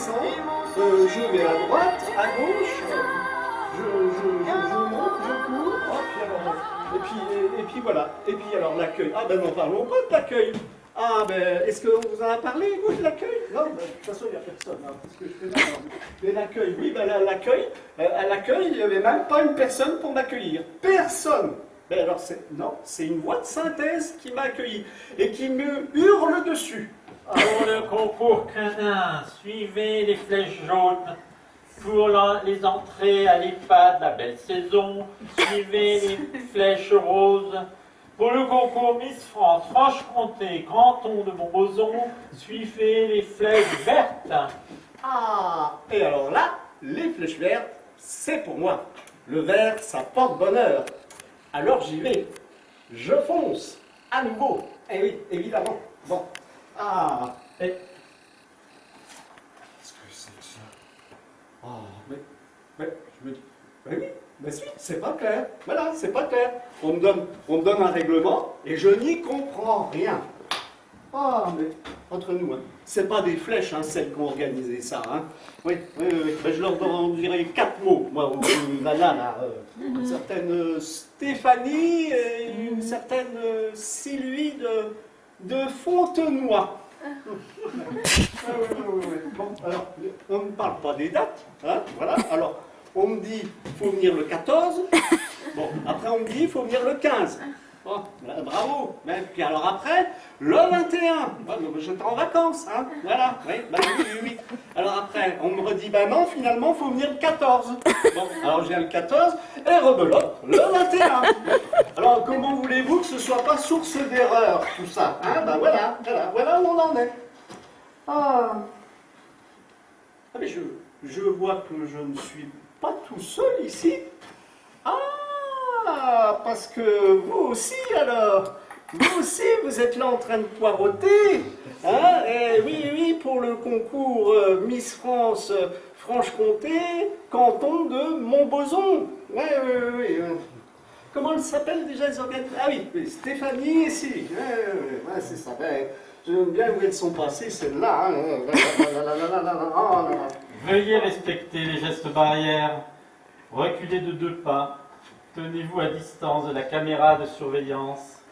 descends, je vais à droite, à gauche, je monte, je cours, oh, puis alors, et puis voilà. Et puis alors l'accueil. Ah ben non, parlons pas de l'accueil. Ah ben, est-ce qu'on vous en a parlé, vous, de l'accueil? Non, ben, de toute façon, il n'y a personne. Hein, parce que je fais là, mais l'accueil, oui, ben l'accueil, à l'accueil, il n'y avait même pas une personne pour m'accueillir. Personne. Ben alors, non, c'est une voix de synthèse qui m'a accueilli et qui me hurle dessus. Pour le concours canin, suivez les flèches jaunes. Pour les entrées à l'EHPAD, la belle saison, suivez les flèches roses. Pour le concours Miss France, Franche-Comté, canton de Montbozon, suivez les flèches vertes. Ah, et alors là, les flèches vertes, c'est pour moi. Le vert, ça porte bonheur. Alors j'y vais. Je fonce, à nouveau. Eh oui, évidemment. Bon. Ah, et... Qu'est-ce que c'est que ça? Oh, mais, je me dis, ben oui, mais si, c'est pas clair. Voilà, c'est pas clair. On me donne un règlement et je n'y comprends rien. Ah, mais entre nous, hein, c'est pas des flèches, hein, celles qui ont organisé ça. Hein. Oui. Ben, je leur dirai 4 mots, moi, là, une certaine Stéphanie et une certaine Sylvie de Fontenoy. Oui. Bon, alors, on ne parle pas des dates, hein, voilà. Alors, on me dit, il faut venir le 14. Bon, après, on me dit, il faut venir le 15. Bon, bravo. Mais puis alors après, le 21. J'étais en vacances, hein. Voilà, oui. Alors après, on me redit, ben non, finalement, il faut venir le 14. Bon, alors je viens le 14 et rebelote le 21. Alors, comment voulez-vous que ce soit pas source d'erreur, tout ça, hein? Ben voilà où on en est. Ah mais je vois que je ne suis pas tout seul ici. Ah, parce que vous aussi alors, vous aussi vous êtes là en train de poireauter, hein? Et oui, pour le concours Miss France Franche-Comté, canton de Montbozon. Oui. Comment elle s'appelle déjà les organismes? Ah oui, Stéphanie et Sylvie. Ouais, c'est ça. J'aime bien où elles sont passées, celles-là. Veuillez respecter les gestes barrières. Reculez de 2 pas. Tenez-vous à distance de la caméra de surveillance.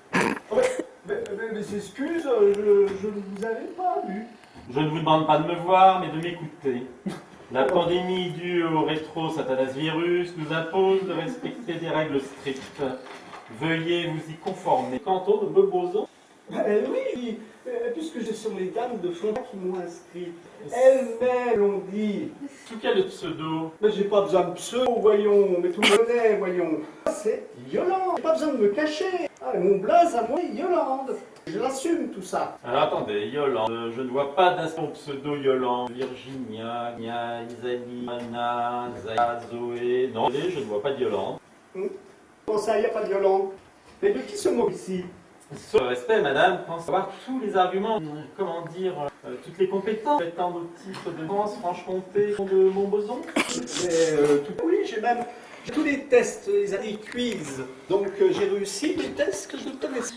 Mais excuse, je ne vous avais pas vu. Je ne vous demande pas de me voir, mais de m'écouter. La pandémie due au rétro-satanas-virus nous impose de respecter des règles strictes. Veuillez vous y conformer. Canton de Montbozon. Oui, puisque j'ai sur les dames de fond qui m'ont inscrit. Elles-mêmes ont dit. Sous quel pseudo? Mais j'ai pas besoin de pseudo, voyons, mais tout le monde connaît, voyons. C'est Yolande, j'ai pas besoin de me cacher. Ah, mon blaze à moi est Yolande. Je l'assume tout ça. Alors attendez, Yolande, je ne vois pas d'instant pseudo Yolande. Virginia, Nia, Isalie, Anna, Zaya, Zoé. Non, je ne vois pas de Yolande. Comment ça, il n'y a pas de Yolande? Mais de qui se moque ici? Sur le respect, madame, pense avoir tous les arguments, comment dire, toutes les compétences, étant au titre de France, Franche-Comté, de Montbozon. Oui, j'ai tous les tests, les années quiz. Donc j'ai réussi les tests que je connaissais.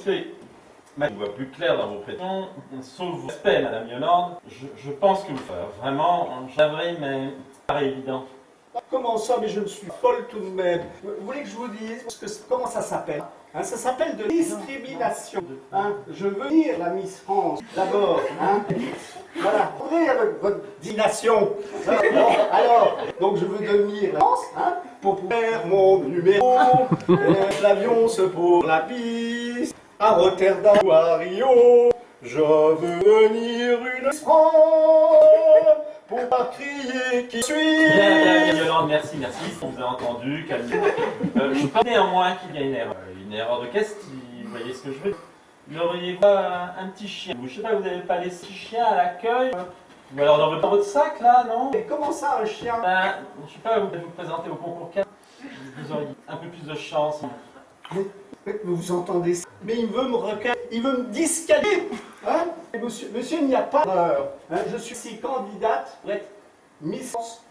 Je vois plus clair dans vos prétentions, sauf vos respect, madame Yolande. Je pense que vous faites vraiment, j'aimerais, mais pas évident. Comment ça, mais je ne suis folle tout de même. Vous voulez que je vous dise comment ça s'appelle? Hein, ça s'appelle de discrimination. Hein, je veux dire la Miss France d'abord. Hein, voilà. Attendez avec votre dignation. Alors, donc je veux devenir la France hein, pour faire mon numéro. L'avion se pose la piste à Rotterdam ou à Rio. Je veux devenir une Miss France. Pour pas crier qui suis. Bien, Yolande, merci. On vous a entendu, calmez-vous. Je pense néanmoins qu'il y a une erreur. Une erreur de caisse, vous voyez ce que je veux dire. Vous auriez pas un petit chien? Je sais pas, vous n'avez pas laissé chien à l'accueil? Ou alors dans votre sac là, non? Et comment ça, un chien? Je sais pas, vous devez vous présenter au concours 4. Vous auriez un peu plus de chance. Mais vous entendez ça? Mais il veut me recaler, il veut me disqualifier. Hein? Monsieur, il n'y a pas d'heure. Hein? Je suis ici candidate pour être Miss France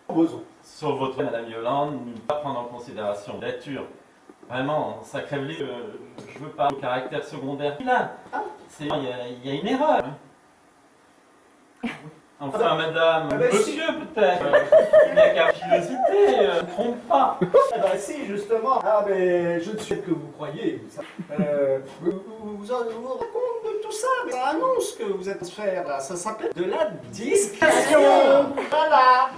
Montbozon. Sur votre madame Yolande, ne pas prendre en considération la nature. Vraiment, ça crève les yeux. Je veux pas au caractère secondaire. Là, il y a une erreur. Enfin, madame, Ah ben, monsieur peut-être. Il n'y a qu'à curiosité, ne trompe pas. Ah bah si, justement. Ah mais je ne suis que vous croyez. Vous racontez de tout ça, mais ça annonce que vous êtes frère là. Ça s'appelle de la discrétion. Voilà.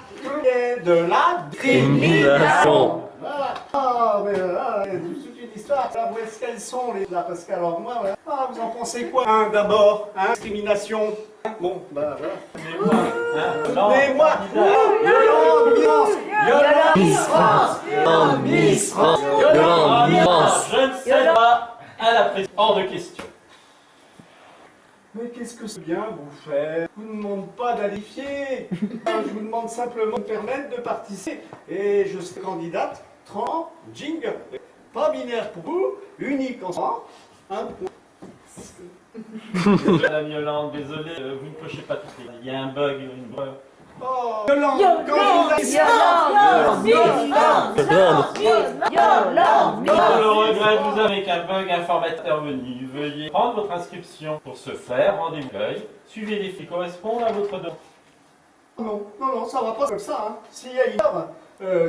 Et de la discrimination. Voilà. Ah mais toute une histoire. Là, où est-ce qu'elles sont les là? Parce que alors moi, ouais. Ah, vous en pensez quoi? D'abord, discrimination. Bon, bah voilà. Mais moi, Yolande, Miss France, Je ne sais pas à la prise hors de question. Mais qu'est-ce que c'est bien vous faire? Je vous demande pas d'alifier. Je vous demande simplement de me permettre de participer. Et je serai candidate trans, jingle. Pas binaire pour vous, unique en soi. Un point. Madame Yolande, désolé, vous ne cochez pas toutes les. Il y a un bug, une breur. Oh, Yolande, candidate. Je le regrette, vous avez qu'un bug informatique intervenu. Veuillez prendre votre inscription. Pour ce faire, rendez-vous à l'accueil. Suivez les faits qui correspondent à votre demande. Non, ça va pas comme ça. Hein. S'il y a une heure,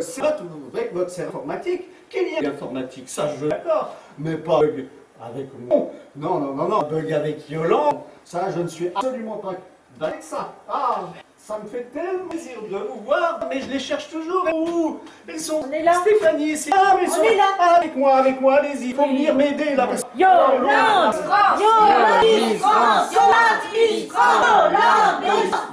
c'est pas tout avec votre cerveau informatique qu'il y a l'informatique, ça je d'accord, mais pas bug avec moi. Non, bug avec Yolande, ça je ne suis absolument pas d'accord avec ça. Ah, ça me fait tellement plaisir de vous voir, mais je les cherche toujours. Où ils sont? On est là. Stéphanie, c'est ah, mais ils sont est là. Ah, avec moi, allez-y, il faut venir m'aider là. Yolande, Yolande, Miss France, Yolande, Miss France, Yolande, Miss France.